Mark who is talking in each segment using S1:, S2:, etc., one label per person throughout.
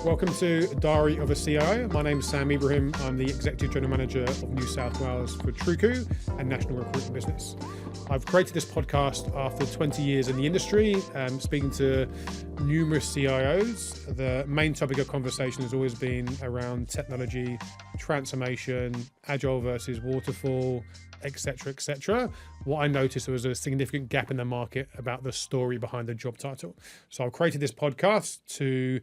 S1: Welcome to Diary of a CIO. My name is Sam Ebrahim. I'm the Executive General Manager of New South Wales for 𝗕𝗿𝗀 and National Recruitment Business. I've created this podcast after 20 years in the industry, speaking to numerous CIOs. The main topic of conversation has always been around technology, transformation, agile versus waterfall, etc., etc. What I noticed was a significant gap in the market about the story behind the job title. So I've created this podcast to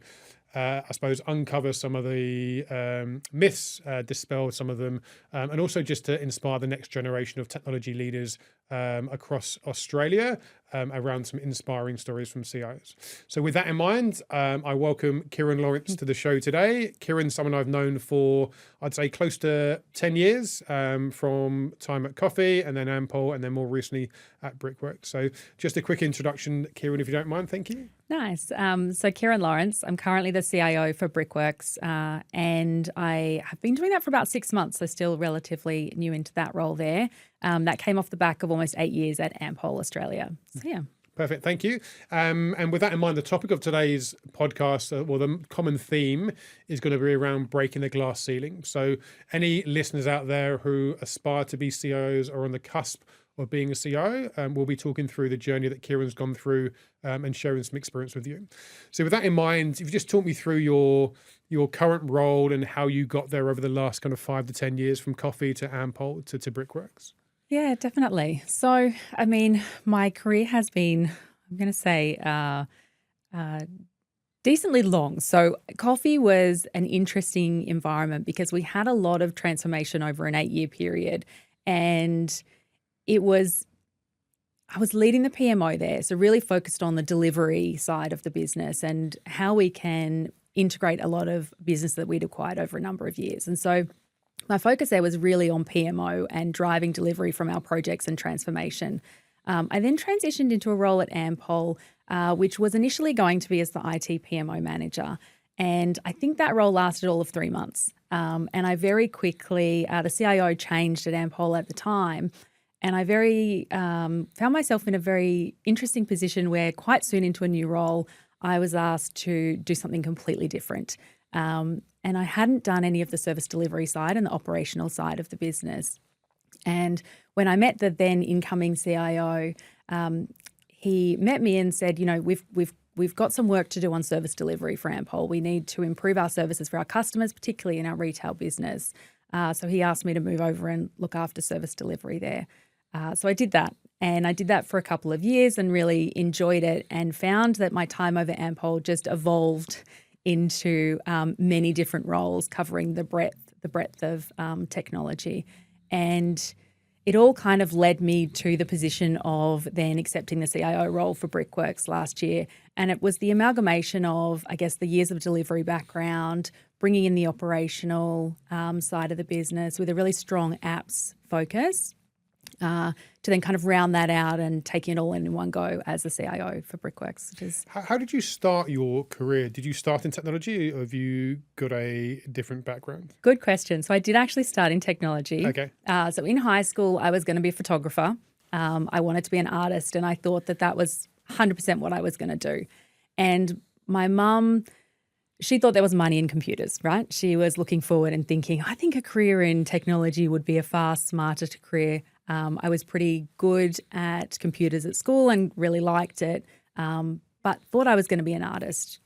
S1: I suppose uncover some of the myths, dispel some of them, and also just to inspire the next generation of technology leaders across Australia around some inspiring stories from CIOs. So with that in mind, I welcome Keiren Lawrence to the show today. Keiren's someone I've known for, I'd say, close to 10 years from time at Coffee and then 𝗕𝗿𝗀 and then more recently at Brickworks. So just a quick introduction, Keiren, if you don't mind. Thank you.
S2: Nice. So Keiren Lawrence, I'm currently the CIO for Brickworks, and I have been doing that for about 6 months, so still relatively new into that role there. That came off the back of almost 8 years at 𝗕𝗿𝗀 Australia. So yeah.
S1: Perfect. Thank you. And with that in mind, the topic of today's podcast, the common theme is going to be around breaking the glass ceiling. So any listeners out there who aspire to be CIOs or on the cusp of being a CIO, we'll be talking through the journey that Keiren's gone through and sharing some experience with you. So with that in mind, if you just talk me through your current role and how you got there over the last kind of 5 to 10 years from Coffee to 𝗕𝗿𝗀 to Brickworks.
S2: Yeah, definitely. So, I mean, my career has been, I'm going to say, decently long. So Coffee was an interesting environment because we had a lot of transformation over an 8-year period. And I was leading the PMO there, so really focused on the delivery side of the business and how we can integrate a lot of business that we'd acquired over a number of years. And so my focus there was really on PMO and driving delivery from our projects and transformation. I then transitioned into a role at 𝗕𝗿𝗀, which was initially going to be as the IT PMO manager. And I think that role lasted all of 3 months. And I very quickly, the CIO changed at 𝗕𝗿𝗀 at the time. And I found myself in a very interesting position where quite soon into a new role, I was asked to do something completely different. And I hadn't done any of the service delivery side and the operational side of the business. And when I met the then incoming CIO, he met me and said, you know, we've got some work to do on service delivery for 𝗕𝗿𝗀. We need to improve our services for our customers, particularly in our retail business. So he asked me to move over and look after service delivery there. So I did that, and I did that for a couple of years and really enjoyed it and found that my time over 𝗕𝗿𝗀 just evolved into many different roles covering the breadth of technology. And it all kind of led me to the position of then accepting the CIO role for Brickworks last year. And it was the amalgamation of, I guess, the years of delivery background, bringing in the operational side of the business with a really strong apps focus, to then kind of round that out and taking it all in one go as the CIO for Brickworks.
S1: How did you start your career? Did you start in technology or have you got a different background?
S2: Good question. So I did actually start in technology.
S1: Okay.
S2: So in high school, I was going to be a photographer. I wanted to be an artist, and I thought that was 100% what I was going to do. And my mum, she thought there was money in computers, right? She was looking forward and thinking, I think a career in technology would be a far smarter career. I was pretty good at computers at school and really liked it, but thought I was going to be an artist.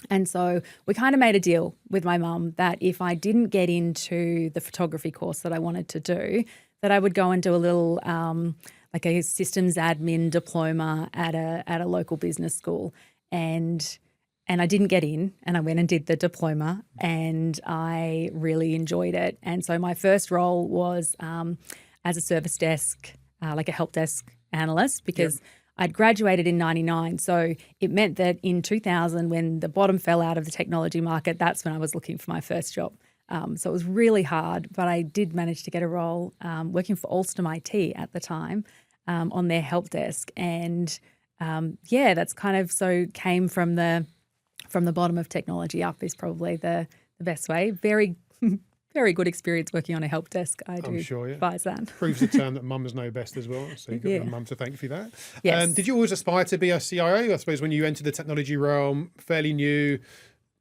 S2: And so we kind of made a deal with my mum that if I didn't get into the photography course that I wanted to do, that I would go and do a little like a systems admin diploma at a local business school. And I didn't get in, and I went and did the diploma, and I really enjoyed it. And so my first role was as a service desk, like a help desk analyst, because I'd graduated in 99. So it meant that in 2000, when the bottom fell out of the technology market, that's when I was looking for my first job. So it was really hard, but I did manage to get a role working for 𝗕𝗏𝗧 IT at the time on their help desk. And that's kind of came from the bottom of technology up is probably the best way. Very very good experience working on a help desk. I'm sure, advise that.
S1: Proves the term that mums know best as well. So you've got your mum to thank for that.
S2: Yes.
S1: Did you always aspire to be a CIO? I suppose when you entered the technology realm, fairly new,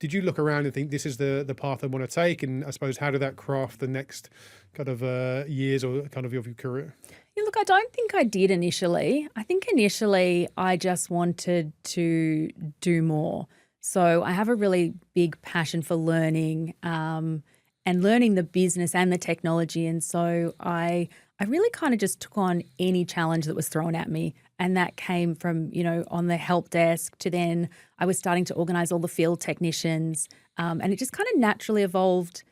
S1: did you look around and think this is the path I want to take? And I suppose, how did that craft the next kind of years or kind of your career?
S2: Yeah, look, I don't think I did initially. I think initially I just wanted to do more. So I have a really big passion for learning and learning the business and the technology. And so I really kind of just took on any challenge that was thrown at me. And that came from, on the help desk to then I was starting to organize all the field technicians. And it just kind of naturally evolved,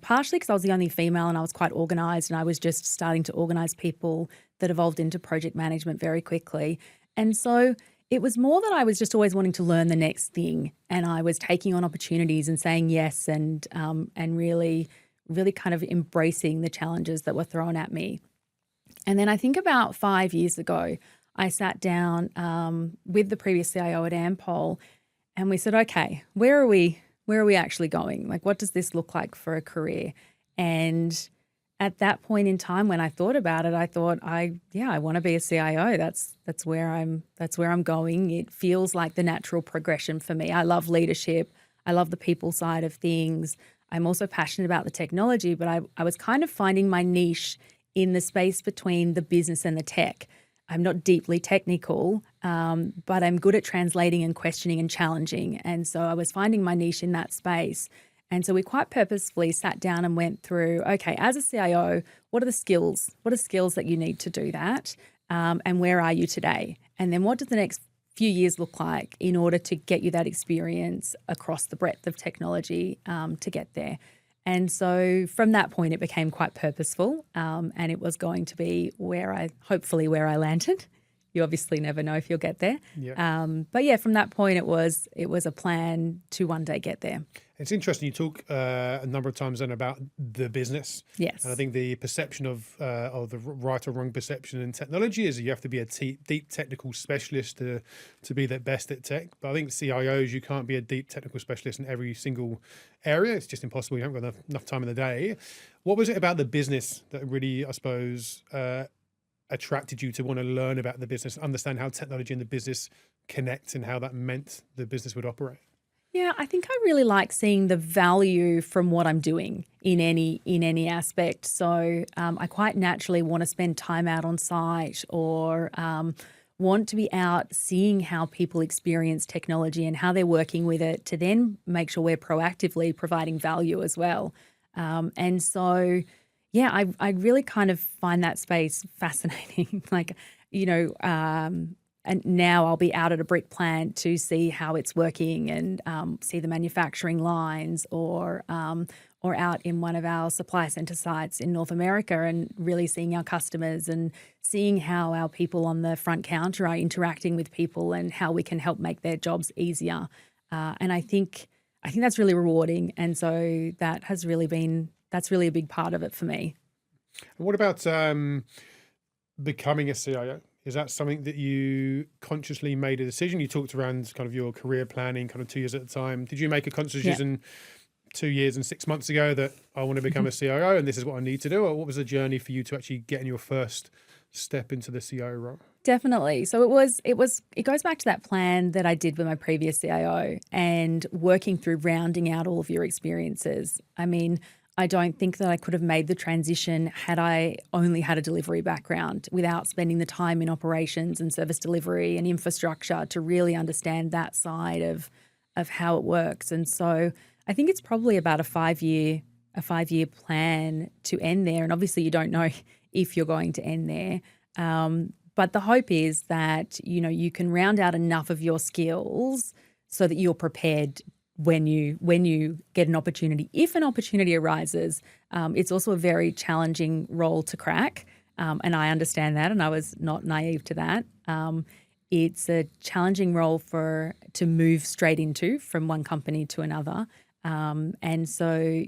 S2: partially because I was the only female and I was quite organized, and I was just starting to organize people that evolved into project management very quickly. And so it was more that I was just always wanting to learn the next thing, and I was taking on opportunities and saying yes, and really kind of embracing the challenges that were thrown at me. And then I think about 5 years ago, I sat down with the previous CIO at 𝗕𝗿𝗀, and we said, okay, where are we actually going? Like, what does this look like for a career? And at that point in time, when I thought about it, I thought, I want to be a CIO. That's where I'm going. It feels like the natural progression for me. I love leadership. I love the people side of things. I'm also passionate about the technology, but I was kind of finding my niche in the space between the business and the tech. I'm not deeply technical, but I'm good at translating and questioning and challenging. And so I was finding my niche in that space. And so we quite purposefully sat down and went through, okay, as a CIO, what are the skills? What are skills that you need to do that? And where are you today? And then what does the next few years look like in order to get you that experience across the breadth of technology to get there? And so from that point, it became quite purposeful, and it was going to be hopefully where I landed. You obviously never know if you'll get there.
S1: Yeah.
S2: But yeah, from that point, it was a plan to one day get there.
S1: It's interesting. You talk a number of times then about the business.
S2: Yes.
S1: And I think the perception of the right or wrong perception in technology is you have to be a deep technical specialist to be the best at tech. But I think CIOs, you can't be a deep technical specialist in every single area. It's just impossible. You haven't got enough time in the day. What was it about the business that really, I suppose, attracted you to want to learn about the business, understand how technology and the business connect and how that meant the business would operate?
S2: Yeah, I think I really like seeing the value from what I'm doing in any aspect. So I quite naturally want to spend time out on site, or want to be out seeing how people experience technology and how they're working with it, to then make sure we're proactively providing value as well. And so, yeah, I really kind of find that space fascinating. And now I'll be out at a brick plant to see how it's working and see the manufacturing lines, or out in one of our supply center sites in North America and really seeing our customers and seeing how our people on the front counter are interacting with people and how we can help make their jobs easier. And I think that's really rewarding. And so that's really a big part of it for me.
S1: And what about becoming a CIO? Is that something that you consciously made a decision? You talked around kind of your career planning, kind of 2 years at a time. Did you make a conscious decision 2 years and 6 months ago that I want to become a CIO and this is what I need to do? Or what was the journey for you to actually get in your first step into the CIO role?
S2: Definitely. So it goes back to that plan that I did with my previous CIO and working through rounding out all of your experiences. I mean, I don't think that I could have made the transition had I only had a delivery background, without spending the time in operations and service delivery and infrastructure to really understand that side of how it works. And so I think it's probably about a 5-year plan to end there. And obviously you don't know if you're going to end there. But the hope is that, you can round out enough of your skills so that you're prepared when you get an opportunity. If an opportunity arises, it's also a very challenging role to crack. And I understand that, and I was not naive to that. It's a challenging role to move straight into from one company to another. And so,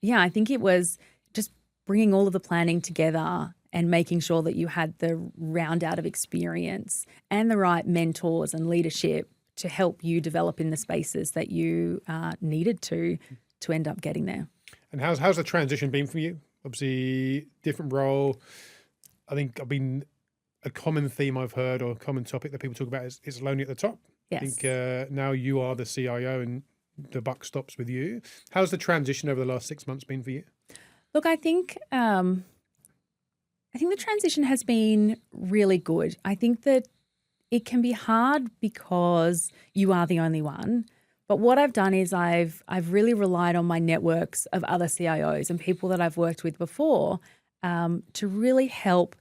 S2: yeah, I think it was just bringing all of the planning together and making sure that you had the round out of experience and the right mentors and leadership to help you develop in the spaces that you needed to end up getting there.
S1: And how's the transition been for you? Obviously, different role. I think a common theme I've heard, or a common topic that people talk about is lonely at the top.
S2: Yes.
S1: I think now you are the CIO and the buck stops with you. How's the transition over the last 6 months been for you?
S2: Look, I think the transition has been really good. I think that it can be hard because you are the only one. But what I've done is I've really relied on my networks of other CIOs and people that I've worked with before to really help,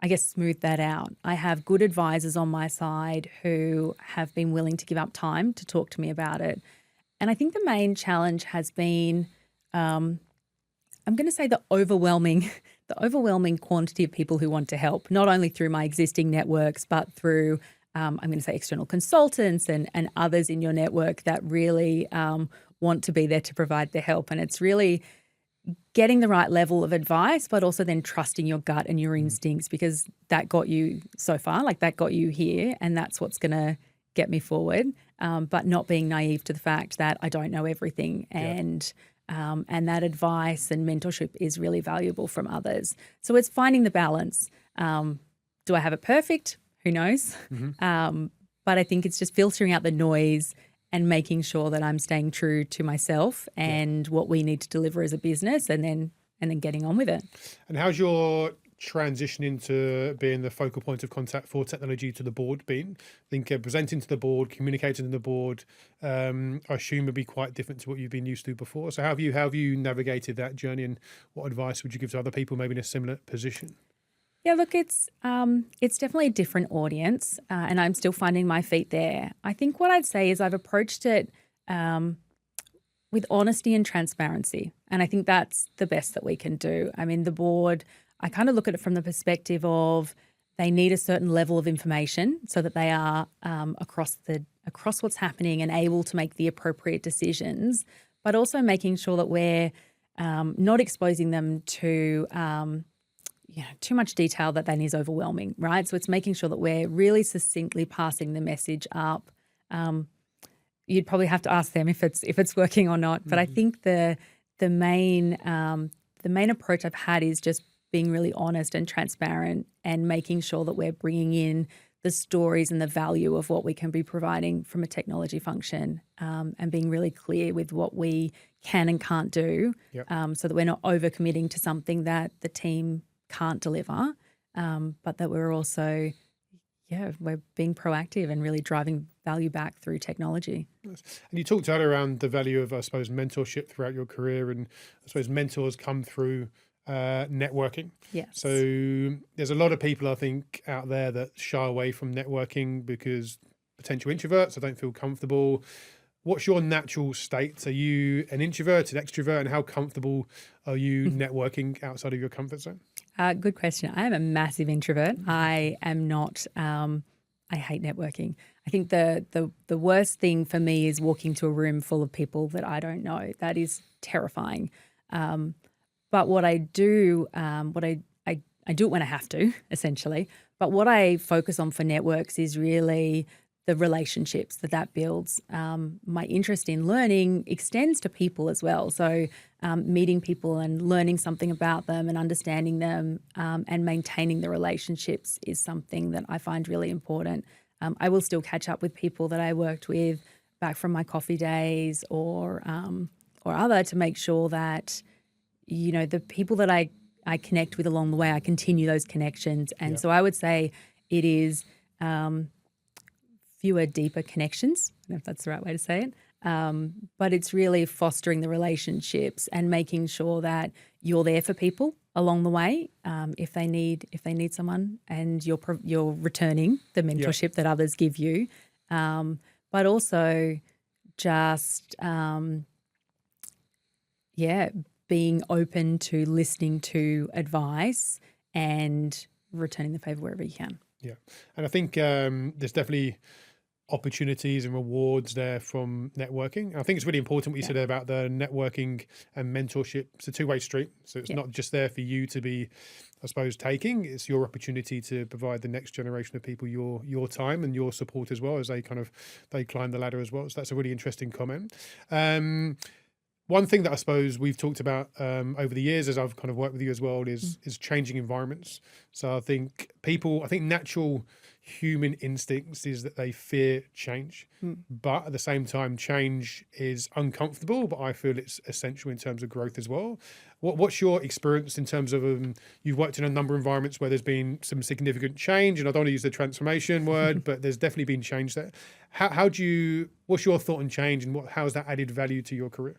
S2: I guess, smooth that out. I have good advisors on my side who have been willing to give up time to talk to me about it. And I think the main challenge has been, I'm going to say the overwhelming quantity of people who want to help, not only through my existing networks, but through I'm going to say external consultants and others in your network that really want to be there to provide the help. And it's really getting the right level of advice, but also then trusting your gut and your instincts, because that got you so far, like that got you here, and that's what's going to get me forward. But not being naive to the fact that I don't know everything, and that advice and mentorship is really valuable from others. So it's finding the balance. Do I have it perfect? Who knows? But I think it's just filtering out the noise and making sure that I'm staying true to myself and what we need to deliver as a business, and then getting on with it.
S1: And how's your transition into being the focal point of contact for technology to the board been? I think presenting to the board, communicating to the board, I assume would be quite different to what you've been used to before. So how have you navigated that journey, and what advice would you give to other people maybe in a similar position?
S2: Yeah, look, it's definitely a different audience, and I'm still finding my feet there. I think what I'd say is I've approached it with honesty and transparency, and I think that's the best that we can do. I mean, the board, I kind of look at it from the perspective of they need a certain level of information so that they are across what's happening and able to make the appropriate decisions, but also making sure that we're not exposing them to too much detail that then is overwhelming, right? So it's making sure that we're really succinctly passing the message up. You'd probably have to ask them if it's working or not. But I think the main approach I've had is just being really honest and transparent, and making sure that we're bringing in the stories and the value of what we can be providing from a technology function, and being really clear with what we can and can't do, so that we're not overcommitting to something that the team can't deliver, but that we're also, we're being proactive and really driving value back through technology.
S1: Nice. And you talked earlier around the value of, I suppose, mentorship throughout your career, and I suppose mentors come through networking.
S2: Yes.
S1: So there's a lot of people, I think, out there that shy away from networking because potential introverts, I don't feel comfortable. What's your natural state? Are you an introvert, an extrovert, and how comfortable are you networking outside of your comfort zone?
S2: Good question. I am a massive introvert. I am not. I hate networking. I think the worst thing for me is walking to a room full of people that I don't know. That is terrifying. But what I do, I do it when I have to, essentially. But what I focus on for networks is really the relationships that builds. My interest in learning extends to people as well. So meeting people and learning something about them and understanding them, and maintaining the relationships is something that I find really important. I will still catch up with people that I worked with back from my coffee days or other, to make sure that, the people that I connect with along the way, I continue those connections. And so I would say it is fewer, deeper connections. I don't know if that's the right way to say it. But it's really fostering the relationships and making sure that you're there for people along the way, if they need someone, and you're returning the mentorship that others give you, but also just being open to listening to advice and returning the favor wherever you can.
S1: Yeah, and I think there's definitely opportunities and rewards there from networking. I think it's really important what you said about the networking and mentorship. It's a two-way street. So it's not just there for you to be, I suppose, taking. It's your opportunity to provide the next generation of people your time and your support as well, as they climb the ladder as well. So that's a really interesting comment. One thing that I suppose we've talked about over the years, as I've kind of worked with you as well, is changing environments. So I think natural human instincts is that they fear change, but at the same time, change is uncomfortable, but I feel it's essential in terms of growth as well. What's your experience in terms of, you've worked in a number of environments where there's been some significant change, and I don't want to use the transformation word, but there's definitely been change there. What's your thought on change, and how has that added value to your career?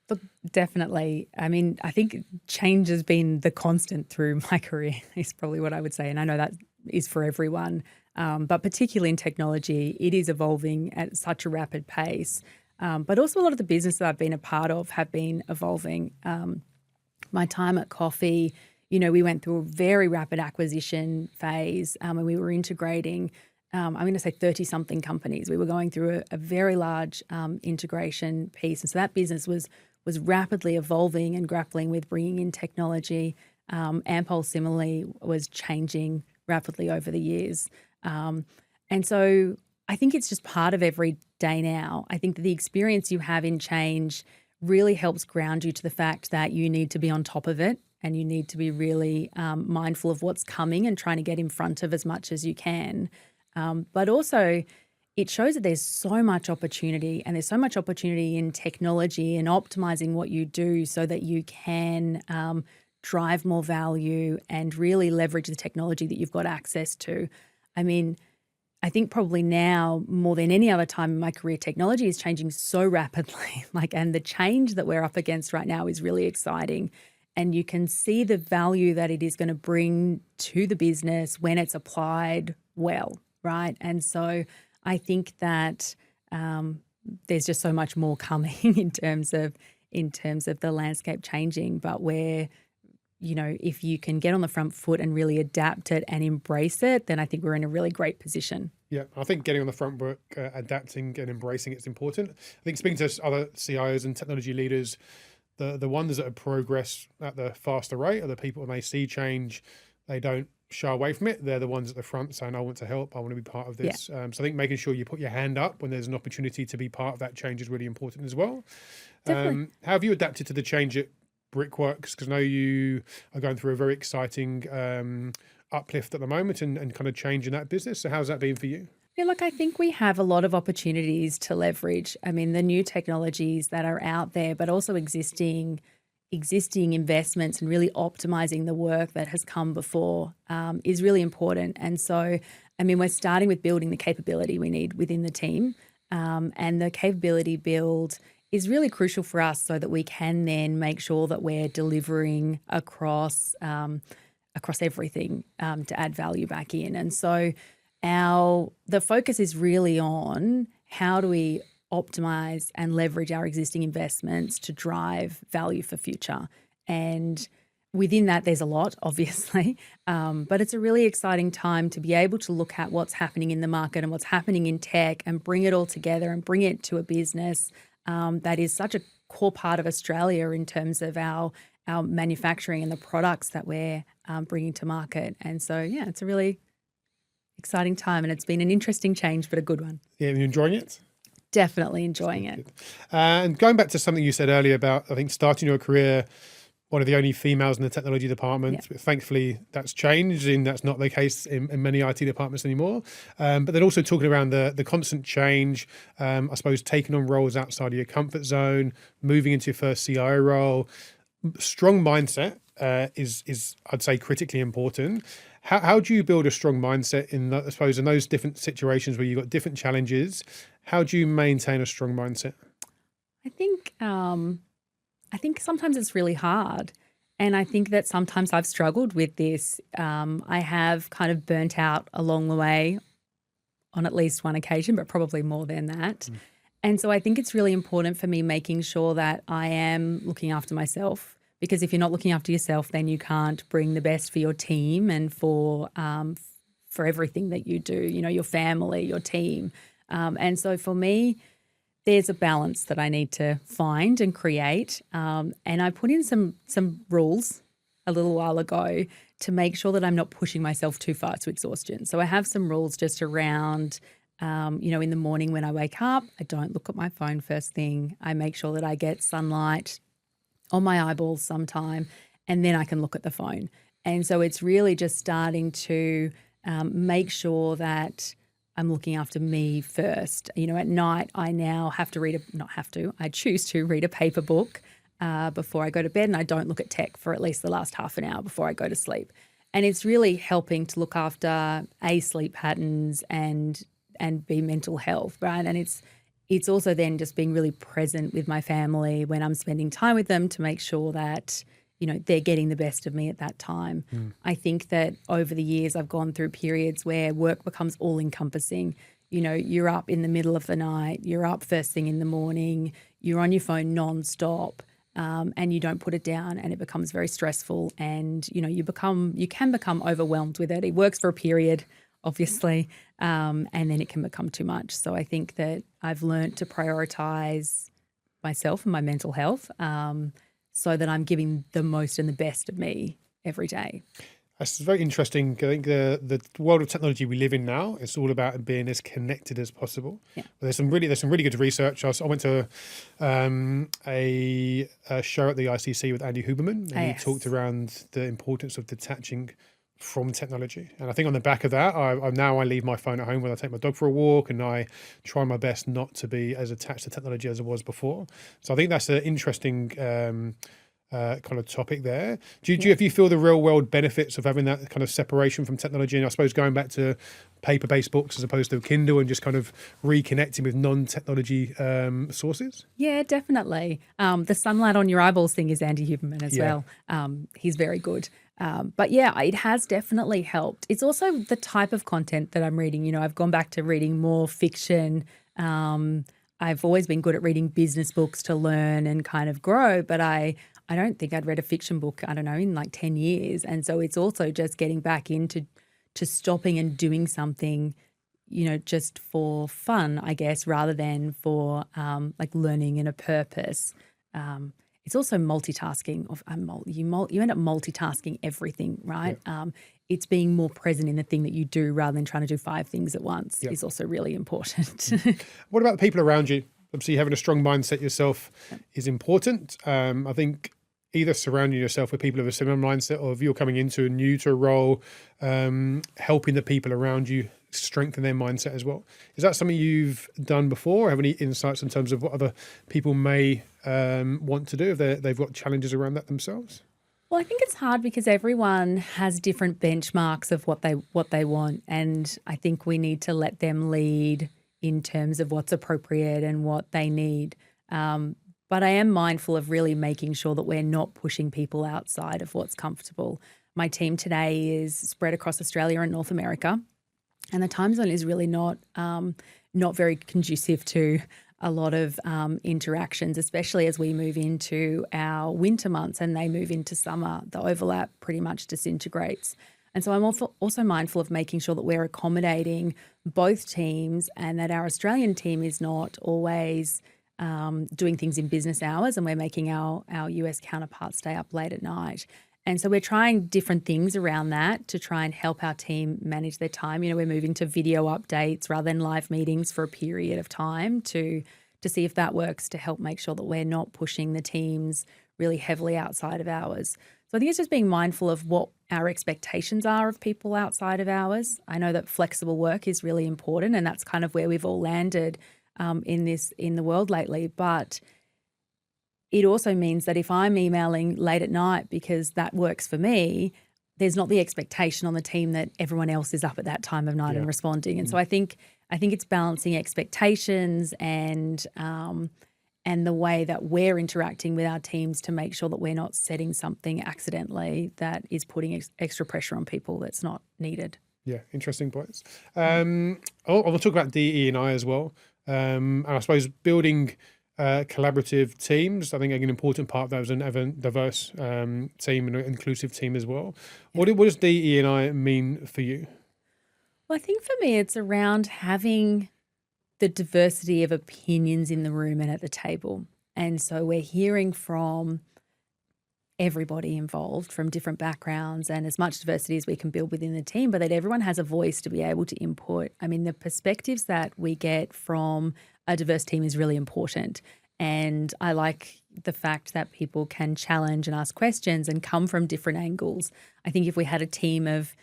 S2: Look, definitely. I mean, I think change has been the constant through my career is probably what I would say. And I know that is for everyone, but particularly in technology, it is evolving at such a rapid pace. But also a lot of the business that I've been a part of have been evolving. My time at Coffee, we went through a very rapid acquisition phase, and we were integrating, I'm going to say 30-something companies. We were going through a very large integration piece. And so that business was rapidly evolving and grappling with bringing in technology. 𝗕𝗿𝗀 similarly was changing rapidly over the years. And so I think it's just part of every day now. I think that the experience you have in change really helps ground you to the fact that you need to be on top of it, and you need to be really mindful of what's coming and trying to get in front of as much as you can. But also, it shows that there's so much opportunity, and there's so much opportunity in technology and optimizing what you do so that you can drive more value and really leverage the technology that you've got access to. I mean, I think probably now more than any other time in my career, technology is changing so rapidly. And the change that we're up against right now is really exciting. And you can see the value that it is going to bring to the business when it's applied well, right? And so I think that there's just so much more coming in terms of the landscape changing, but where, if you can get on the front foot and really adapt it and embrace it, then I think we're in a really great position.
S1: Yeah, I think getting on the front foot, adapting and embracing it's important. I think speaking to other CIOs and technology leaders, the ones that have progressed at the faster rate are the people when they see change, they don't shy away from it. They're the ones at the front saying, I want to help, I want to be part of this. Yeah. So I think making sure you put your hand up when there's an opportunity to be part of that change is really important as well. How have you adapted to the change at Brickworks? Because I know you are going through a very exciting uplift at the moment and kind of changing that business. So how's that been for you?
S2: Yeah, look, I think we have a lot of opportunities to leverage. I mean, the new technologies that are out there, but also existing investments and really optimizing the work that has come before is really important. And so, I mean, we're starting with building the capability we need within the team, and the capability build is really crucial for us so that we can then make sure that we're delivering across everything to add value back in. And so the focus is really on how do we optimize and leverage our existing investments to drive value for future. And within that, there's a lot, obviously, but it's a really exciting time to be able to look at what's happening in the market and what's happening in tech and bring it all together and bring it to a business that is such a core part of Australia in terms of our manufacturing and the products that we're bringing to market. And so, yeah, it's a really exciting time, and it's been an interesting change, but a good one.
S1: Yeah, are you enjoying it?
S2: Definitely enjoying it.
S1: And going back to something you said earlier about, I think, starting your career, one of the only females in the technology department. Yeah. Thankfully, that's changed, and that's not the case in many IT departments anymore. But then also talking around the constant change, I suppose taking on roles outside of your comfort zone, moving into your first CIO role. Strong mindset is I'd say critically important. How do you build a strong mindset in those different situations where you've got different challenges? How do you maintain a strong mindset?
S2: I think sometimes it's really hard. And I think that sometimes I've struggled with this. I have kind of burnt out along the way on at least one occasion, but probably more than that. And so I think it's really important for me making sure that I am looking after myself, because if you're not looking after yourself, then you can't bring the best for your team and for everything that you do, your family, your team. And so for me, there's a balance that I need to find and create. And I put in some rules a little while ago to make sure that I'm not pushing myself too far to exhaustion. So I have some rules just around, in the morning when I wake up, I don't look at my phone first thing. I make sure that I get sunlight on my eyeballs sometime, and then I can look at the phone. And so it's really just starting to make sure that I'm looking after me first. At night, I now have to I choose to read a paper book before I go to bed, and I don't look at tech for at least the last half an hour before I go to sleep. And it's really helping to look after sleep patterns and B, mental health, right? And it's also then just being really present with my family when I'm spending time with them to make sure that they're getting the best of me at that time. I think that over the years I've gone through periods where work becomes all-encompassing. You're up in the middle of the night, you're up first thing in the morning, you're on your phone non-stop, and you don't put it down, and it becomes very stressful, and you can become overwhelmed with it. It works for a period, obviously, and then it can become too much. So I think that I've learned to prioritize myself and my mental health, so that I'm giving the most and the best of me every day.
S1: That's very interesting. I think the world of technology we live in now, it's all about being as connected as possible.
S2: Yeah.
S1: There's some really good research. I went to a show at the ICC with Andy Huberman, and he talked around the importance of detaching from technology. And I think on the back of that, I leave my phone at home when I take my dog for a walk, and I try my best not to be as attached to technology as I was before. So I think that's an interesting kind of topic there. Do you feel the real world benefits of having that kind of separation from technology? And I suppose going back to paper-based books as opposed to Kindle, and just kind of reconnecting with non-technology sources?
S2: Yeah, definitely. The sunlight on your eyeballs thing is Andy Huberman as well. He's very good. But yeah, it has definitely helped. It's also the type of content that I'm reading. I've gone back to reading more fiction. I've always been good at reading business books to learn and kind of grow, but I don't think I'd read a fiction book, in like 10 years. And so it's also just getting back into stopping and doing something, just for fun, I guess, rather than for like learning and a purpose. It's also multitasking. You end up multitasking everything, right? Yeah. It's being more present in the thing that you do rather than trying to do 5 things at once is also really important.
S1: What about the people around you? Obviously, having a strong mindset yourself is important. I think either surrounding yourself with people of a similar mindset, or if you're coming into new to a role, helping the people around you strengthen their mindset as well. Is that something you've done before? Have any insights in terms of what other people may want to do if they've got challenges around that themselves?
S2: Well, I think it's hard because everyone has different benchmarks of what they want, and I think we need to let them lead in terms of what's appropriate and what they need. But I am mindful of really making sure that we're not pushing people outside of what's comfortable. My team today is spread across Australia and North America, and the time zone is really not very conducive to a lot of interactions, especially as we move into our winter months and they move into summer. The overlap pretty much disintegrates. And so I'm also mindful of making sure that we're accommodating both teams, and that our Australian team is not always doing things in business hours, and we're making our US counterparts stay up late at night. And so we're trying different things around that to try and help our team manage their time. We're moving to video updates rather than live meetings for a period of time to see if that works, to help make sure that we're not pushing the teams really heavily outside of hours. So I think it's just being mindful of what our expectations are of people outside of hours. I know that flexible work is really important, and that's kind of where we've all landed in the world lately. But it also means that if I'm emailing late at night because that works for me, there's not the expectation on the team that everyone else is up at that time of night and responding. And so I think it's balancing expectations and the way that we're interacting with our teams to make sure that we're not setting something accidentally that is putting extra pressure on people that's not needed.
S1: Yeah, interesting points. I'll talk about DE&I as well. And I suppose building collaborative teams, I think an important part of that is a diverse team and an inclusive team as well. What does DE&I mean for you?
S2: Well, I think for me, it's around having the diversity of opinions in the room and at the table. And so we're hearing from everybody involved from different backgrounds and as much diversity as we can build within the team, but that everyone has a voice to be able to input. I mean, the perspectives that we get from a diverse team is really important. And I like the fact that people can challenge and ask questions and come from different angles. I think if we had a team of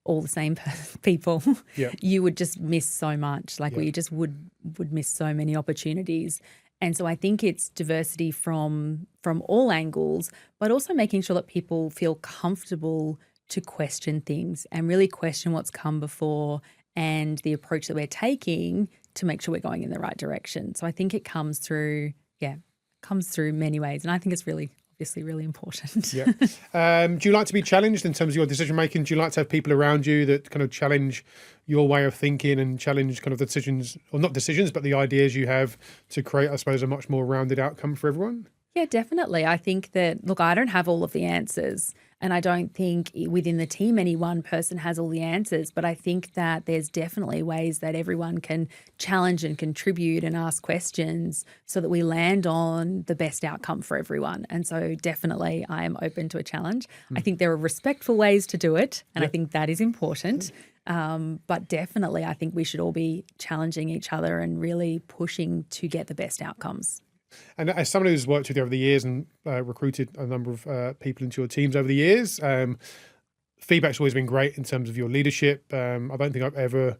S2: all the same people,
S1: Yeah.
S2: you would just miss so much. Like
S1: Yeah.
S2: we just would miss so many opportunities. And so I think it's diversity from all angles, but also making sure that people feel comfortable to question things and really question what's come before and the approach that we're taking to make sure we're going in the right direction. So I think it comes through many ways. And I think it's really, obviously really important.
S1: Yeah. Do you like to be challenged in terms of your decision making? Do you like to have people around you that kind of challenge your way of thinking and challenge kind of the decisions, or not decisions, but the ideas you have to create, I suppose, a much more rounded outcome for everyone?
S2: Yeah, definitely. I think that, look, I don't have all of the answers, and I don't think within the team any one person has all the answers, but I think that there's definitely ways that everyone can challenge and contribute and ask questions so that we land on the best outcome for everyone. And so definitely I am open to a challenge. I think there are respectful ways to do it, and I think that is important. But definitely I think we should all be challenging each other and really pushing to get the best outcomes.
S1: And as someone who's worked with you over the years and recruited a number of people into your teams over the years, feedback's always been great in terms of your leadership. I don't think I've ever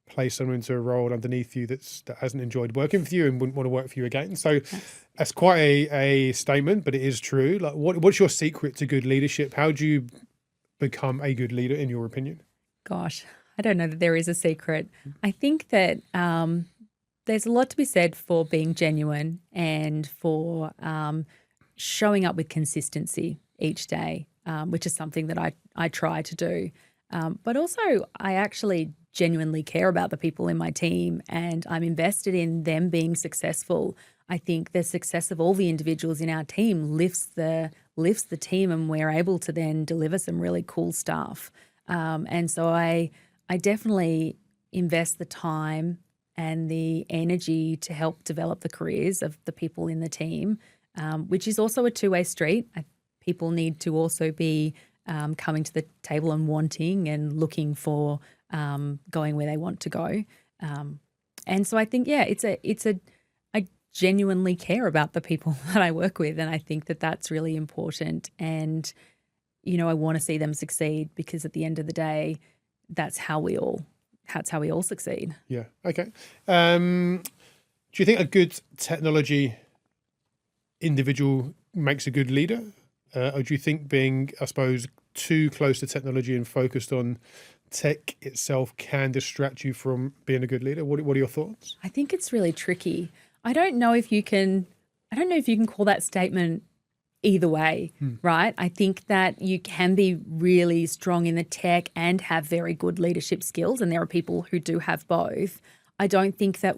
S1: placed someone into a role underneath you that hasn't enjoyed working with you and wouldn't want to work for you again. So that's quite a statement, but it is true. Like, what's your secret to good leadership? How do you become a good leader, in your opinion?
S2: Gosh, I don't know that there is a secret. I think that there's a lot to be said for being genuine and for showing up with consistency each day, which is something that I try to do. But also I actually genuinely care about the people in my team and I'm invested in them being successful. I think the success of all the individuals in our team lifts the team, and we're able to then deliver some really cool stuff. And so I definitely invest the time and the energy to help develop the careers of the people in the team, which is also a two-way street. People need to also be coming to the table and wanting and looking for going where they want to go. And so I think, I genuinely care about the people that I work with, and I think that that's really important. And, I want to see them succeed, because at the end of the day, that's how we all succeed.
S1: Yeah. Okay. Do you think a good technology individual makes a good leader? Or do you think being, I suppose, too close to technology and focused on tech itself can distract you from being a good leader? What are your thoughts?
S2: I think it's really tricky. I don't know if you can call that statement either way, right? I think that you can be really strong in the tech and have very good leadership skills, and there are people who do have both. I don't think that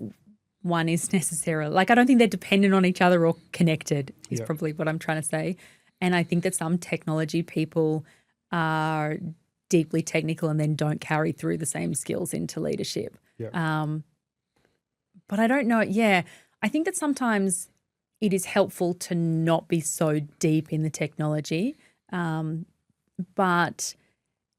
S2: one is necessarily, I don't think they're dependent on each other or connected is probably what I'm trying to say. And I think that some technology people are deeply technical and then don't carry through the same skills into leadership.
S1: Yeah.
S2: But I don't know. Yeah, I think that sometimes it is helpful to not be so deep in the technology, but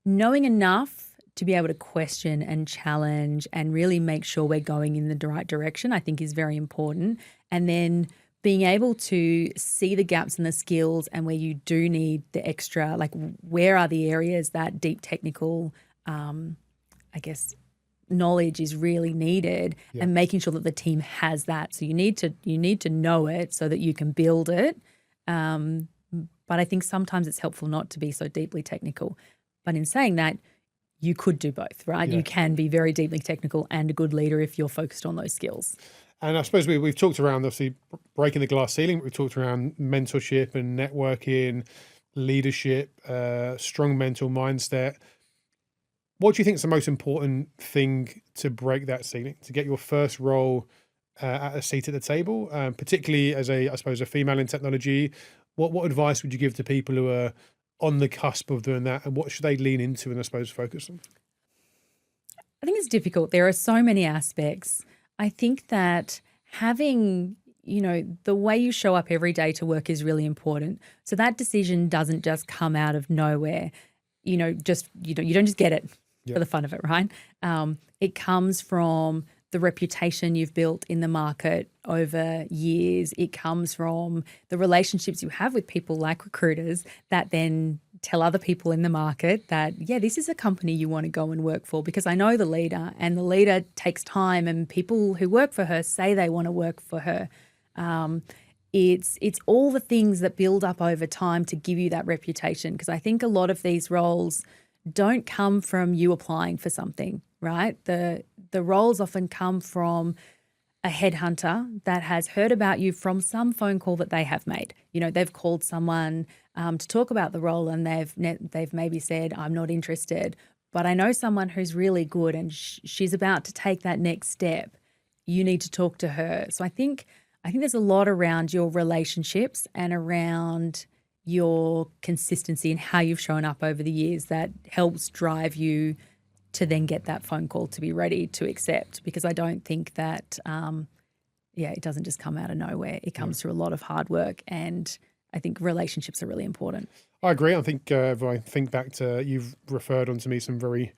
S2: knowing enough to be able to question and challenge and really make sure we're going in the right direction, I think is very important. And then being able to see the gaps in the skills and where you do need the extra, where are the areas that deep technical, knowledge is really needed, and making sure that the team has that. So you need to know it so that you can build it. But I think sometimes it's helpful not to be so deeply technical. But in saying that, you could do both, right?
S1: Yeah.
S2: You can be very deeply technical and a good leader if you're focused on those skills.
S1: And I suppose we've talked around, obviously, breaking the glass ceiling. We've talked around mentorship and networking, leadership, strong mental mindset. What do you think is the most important thing to break that ceiling, to get your first role at a seat at the table, particularly as a female in technology? What advice would you give to people who are on the cusp of doing that, and what should they lean into and, I suppose, focus on?
S2: I think it's difficult. There are so many aspects. I think that having, the way you show up every day to work is really important. So that decision doesn't just come out of nowhere. You don't just get it for the fun of it, right? It comes from the reputation you've built in the market over years. It comes from the relationships you have with people like recruiters that then tell other people in the market that, yeah, this is a company you want to go and work for, because I know the leader, and the leader takes time, and people who work for her say they want to work for her. It's all the things that build up over time to give you that reputation, because I think a lot of these roles don't come from you applying for something, right? The roles often come from a headhunter that has heard about you from some phone call that they have made. You know, they've called someone to talk about the role, and they've maybe said, I'm not interested, but I know someone who's really good, and she's about to take that next step. You need to talk to her. So I think there's a lot around your relationships and around your consistency and how you've shown up over the years that helps drive you to then get that phone call to be ready to accept. Because I don't think that, it doesn't just come out of nowhere. It comes through a lot of hard work, and I think relationships are really important.
S1: I agree. I think if I think back to, you've referred on to me some very,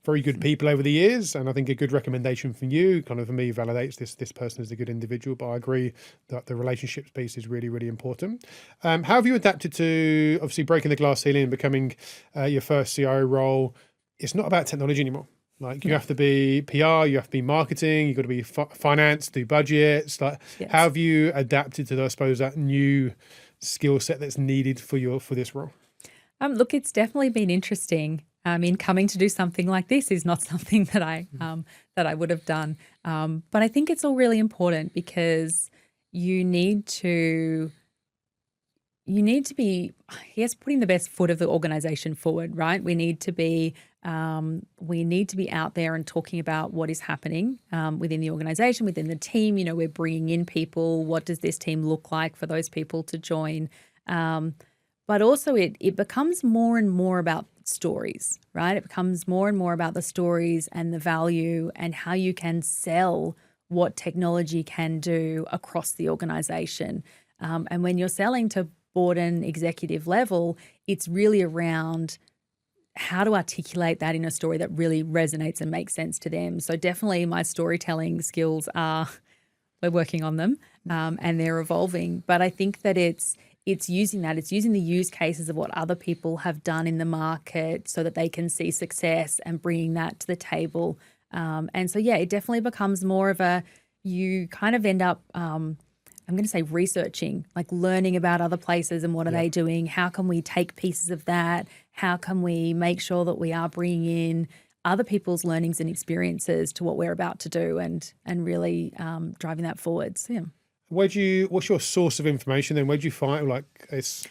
S1: very good people over the years, and I think a good recommendation from you kind of for me validates this person is a good individual. But I agree that the relationships piece is really, really important. How have you adapted to obviously breaking the glass ceiling and becoming your first CIO role? It's not about technology anymore. Like you have to be PR, you have to be marketing, you've got to be finance, do budgets. Like, how have you adapted to, I suppose, that new skill set that's needed for this role?
S2: Look, it's definitely been interesting. I mean, coming to do something like this is not something that I would have done. But I think it's all really important, because you need to be, putting the best foot of the organization forward, right? We need to be out there and talking about what is happening within the organization, within the team. You know, we're bringing in people. What does this team look like for those people to join? But also it becomes more and more about stories, right? It becomes more and more about the stories and the value and how you can sell what technology can do across the organization. And when you're selling to board and executive level, it's really around how to articulate that in a story that really resonates and makes sense to them. So definitely my storytelling skills we're working on them, and they're evolving. But I think that it's using the use cases of what other people have done in the market so that they can see success and bringing that to the table. And so, it definitely becomes more of you kind of end up, I'm going to say researching, like learning about other places and what are they doing? How can we take pieces of that? How can we make sure that we are bringing in other people's learnings and experiences to what we're about to do, and really driving that forward? So,
S1: what's your source of information then? Where do you find, like, it's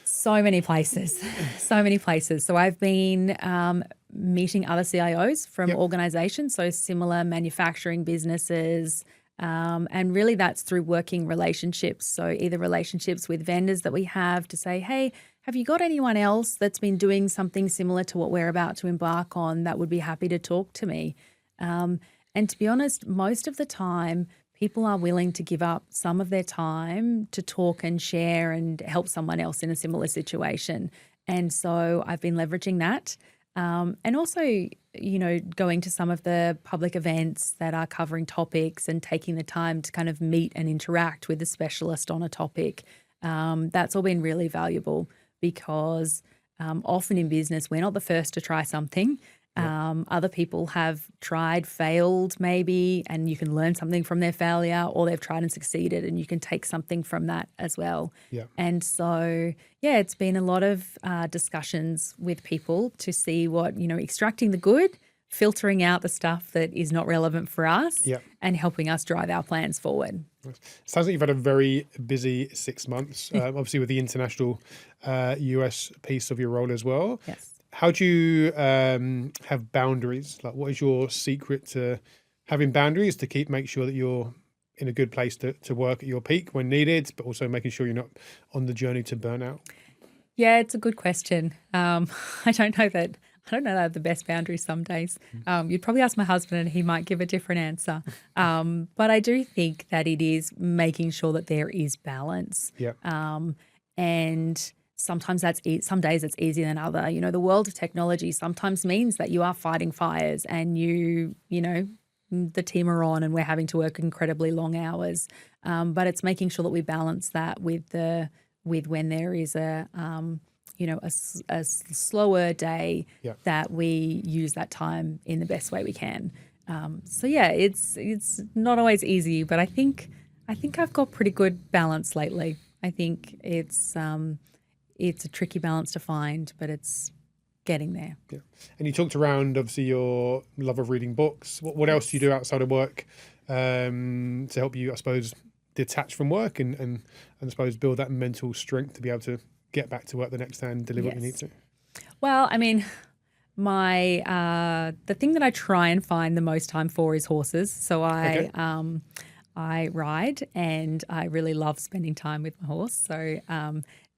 S2: so many places, so many places. So I've been meeting other CIOs from organizations, so similar manufacturing businesses, and really that's through working relationships. So either relationships with vendors that we have to say, hey, have you got anyone else that's been doing something similar to what we're about to embark on that would be happy to talk to me? And to be honest, most of the time, people are willing to give up some of their time to talk and share and help someone else in a similar situation. And so I've been leveraging that. And also, going to some of the public events that are covering topics and taking the time to kind of meet and interact with a specialist on a topic. That's all been really valuable, because often in business, we're not the first to try something. Other people have tried, failed maybe, and you can learn something from their failure, or they've tried and succeeded and you can take something from that as well. And so, it's been a lot of discussions with people to see what, extracting the good, filtering out the stuff that is not relevant for us, and helping us drive our plans forward.
S1: Sounds like you've had a very busy 6 months, obviously with the international US piece of your role as well.
S2: Yes.
S1: How do you have boundaries? Like, what is your secret to having boundaries to make sure that you're in a good place to work at your peak when needed, but also making sure you're not on the journey to burnout?
S2: Yeah, it's a good question. I don't know that I have the best boundaries some days. You'd probably ask my husband and he might give a different answer. But I do think that it is making sure that there is balance. And sometimes some days it's easier than other. The world of technology sometimes means that you are fighting fires and the team are on and we're having to work incredibly long hours. But it's making sure that we balance that with when there is a a slower day,
S1: Yeah.
S2: that we use that time in the best way we can. So yeah, it's not always easy, but I think I've got pretty good balance lately. I think it's a tricky balance to find, but it's getting there.
S1: Yeah. And you talked around obviously your love of reading books. What else do you do outside of work to help you, I suppose, detach from work and I suppose build that mental strength to be able to get back to work the next day and deliver what you need to?
S2: Well, I mean, the thing that I try and find the most time for is horses. So I ride, and I really love spending time with my horse. So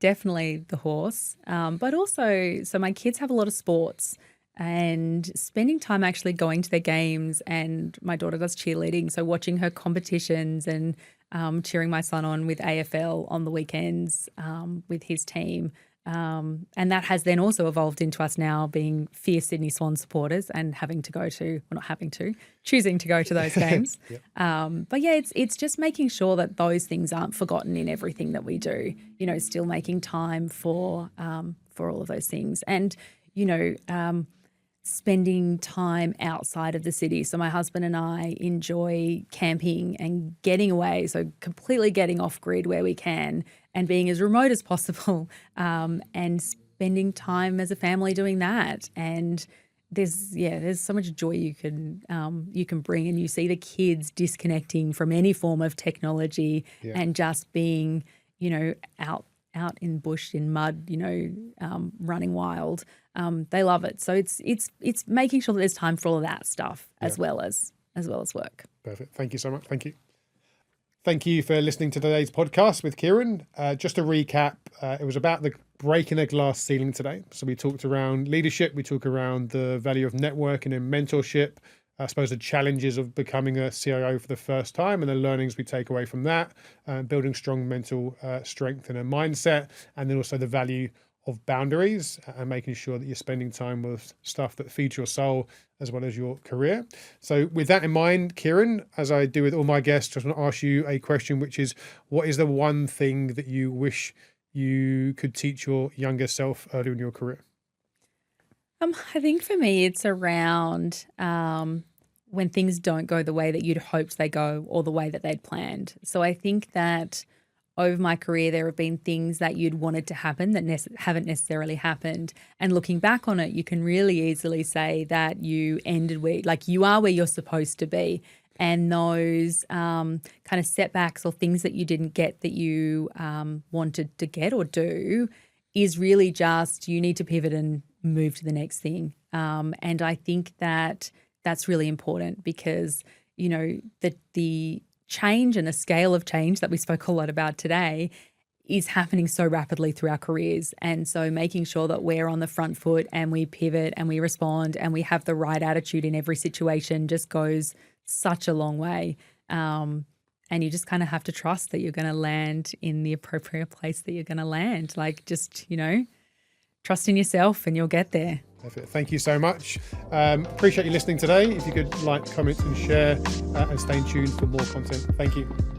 S2: definitely the horse, but also, so my kids have a lot of sports, and spending time actually going to their games, and my daughter does cheerleading. So watching her competitions and cheering my son on with AFL on the weekends with his team. And that has then also evolved into us now being fierce Sydney Swans supporters and choosing to go to those games. But yeah, it's just making sure that those things aren't forgotten in everything that we do, still making time for all of those things. And, spending time outside of the city. So my husband and I enjoy camping and getting away, so completely getting off grid where we can and being as remote as possible, and spending time as a family doing that. And there's so much joy you can bring, and you see the kids disconnecting from any form of technology and just being, out in bush, in mud, running wild. They love it. So it's making sure that there's time for all of that stuff as well as work.
S1: Perfect. Thank you so much. Thank you. Thank you for listening to today's podcast with Keiren. Just to recap, it was about the breaking the glass ceiling today. So we talked around leadership. We talked around the value of networking and mentorship. I suppose the challenges of becoming a CIO for the first time and the learnings we take away from that, building strong mental strength and a mindset, and then also the value of boundaries and making sure that you're spending time with stuff that feeds your soul as well as your career. So with that in mind, Keiren, as I do with all my guests, just want to ask you a question, which is, what is the one thing that you wish you could teach your younger self earlier in your career?
S2: I think for me, it's around when things don't go the way that you'd hoped they go or the way that they'd planned. So I think that over my career, there have been things that you'd wanted to happen that haven't necessarily happened. And looking back on it, you can really easily say that you ended you are where you're supposed to be. And those kind of setbacks or things that you didn't get that you wanted to get or do is really just, you need to pivot and move to the next thing. And I think that that's really important because, the change and the scale of change that we spoke a lot about today is happening so rapidly through our careers. And so making sure that we're on the front foot and we pivot and we respond and we have the right attitude in every situation just goes such a long way. And you just kind of have to trust that you're going to land in the appropriate place that you're going to land. Trust in yourself and you'll get there.
S1: Perfect. Thank you so much. Appreciate you listening today. If you could like, comment and share and stay tuned for more content. Thank you.